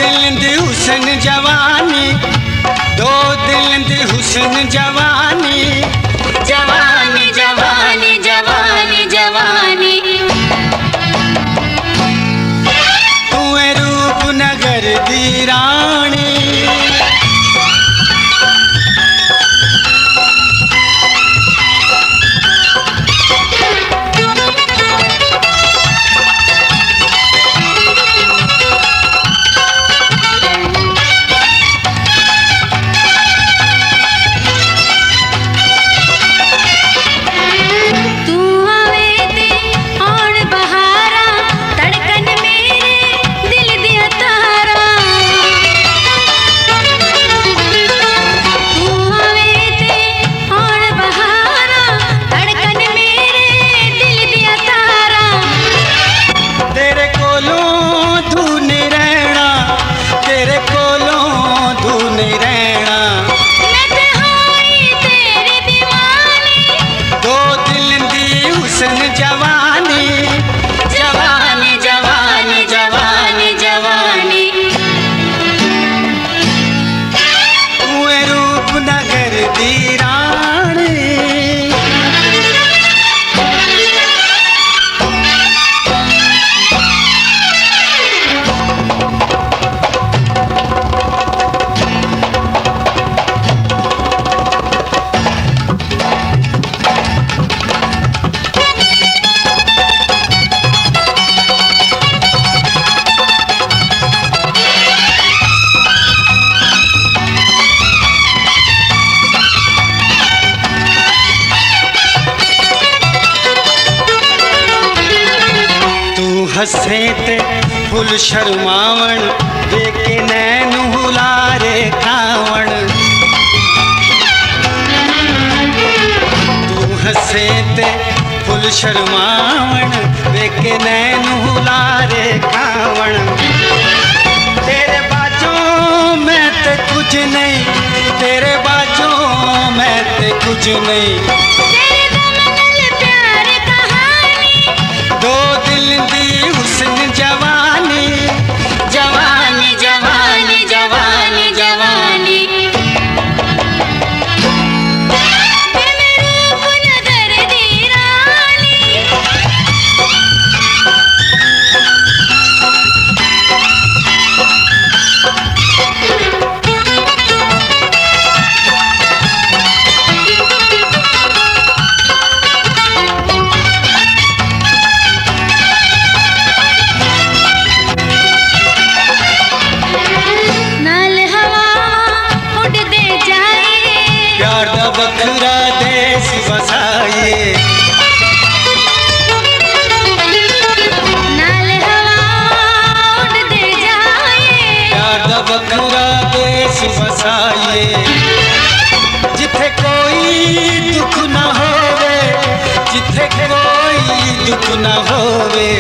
दिल दी हुस्न जवानी, दो दिल दी हुस्न जवानी, जवानी जवानी जवानी जवानी। तू है रूपनगर दी रानी। हसे ते फुल शर्मावण, वेके नैन हुलारे खावण। तू हसे ते फुल शर्मावण, वेके नैन हुलारे खावण। तेरे बाजों में ते कुछ नहीं, तेरे बाजों में ते कुछ नहीं। दो दिल दी हुस्न जवानी, जवानी जवानी जवानी जवानी। रूपनगर दी रानी। बखरा देश बसाइए, नाल हवा उड़दे जाए। प्यार दा बखरा देश बसाइए। जिथे कोई दुख ना होवे, जिथे कोई दुख ना होवे।